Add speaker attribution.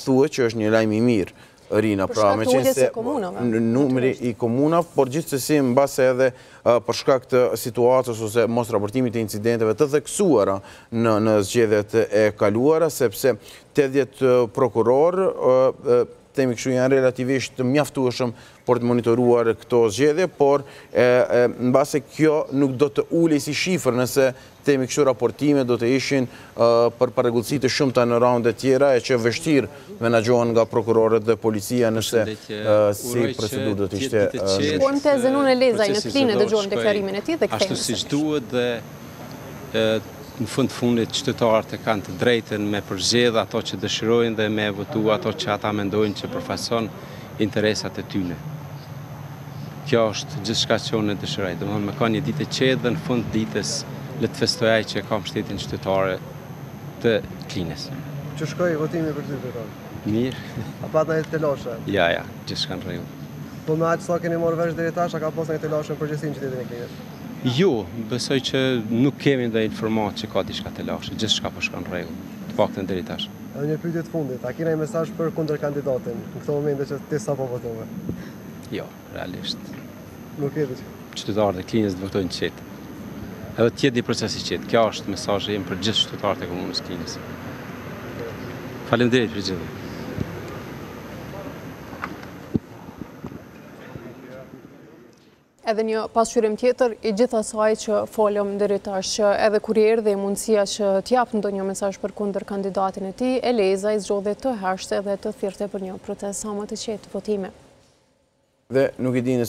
Speaker 1: thuhet që është një lajm i mirë. Rina, pra me qenë se numri i komunave, por gjithsesi mbase edhe për shkak të situatës ose mos raportimit të incidenteve të theksuara në zgjedhjet e kaluara, sepse 80 prokuror temi kështu janë relativisht mjaftueshëm për të monitoruar këto zgjedhje, por mbase kjo nuk do të ulej si shifër nëse temi kështu raportime do të ishin për parregullësi të shumta në raunde tjera e që vështirë menaxhohen nga prokurorët dhe policia nëse si procedurë do të ishte.
Speaker 2: Shkojmë te Zenun Elezaj në klinë dëgjojmë deklarimin e tij dhe kthehemi.
Speaker 3: Ashtu siç duhet dhe në fundit qytetarët e kanë të drejtën me përzgjedh ato që dëshirojnë dhe me votu ato që ata mendojnë që përfaqëson interesat e tyre. Kjo është gjithçka që unë dëshiroj. Domethënë me ka një ditë të qetë dhe në fund ditës le të festojaj që kam shtetin qytetare të Klinës.
Speaker 4: Që shkoi votimi për ty total?
Speaker 3: Mirë.
Speaker 4: A pat ndonjë telashe?
Speaker 3: Ja, gjithçka në rregull.
Speaker 4: Po me aq sa keni marrë vesh deri tash, a ka pas ndonjë telashe në përgjithësi në qytetin e Klinës?
Speaker 3: Jo, besoj që nuk kemi ndonjë informatë që ka diçka telashe, gjithçka po shkon në rregull, të paktën deri tash.
Speaker 4: Edhe një pyetje të fundit, a keni një mesazh për kundërkandidatin në këtë moment që ti sapo votove?
Speaker 3: Jo, realisht.
Speaker 4: Nuk e di.
Speaker 3: Qytetarët e Klinës të votojnë qetë. Edhe të jetë një proces i qetë. Kjo është mesazhi im për gjithë qytetarët e komunës Klinës. Faleminderit për gjithë.
Speaker 2: Edhe një pasqyrim tjetër i gjithë asaj që folëm deri tash, që edhe kur erdhi mundësia që t'jap ndonjë mesazh për kundër kandidatin e tij, Elezaj zgjodhi të hashte dhe të thirrte për një proces sa më të qetë votime.
Speaker 1: Dhe nuk i dinë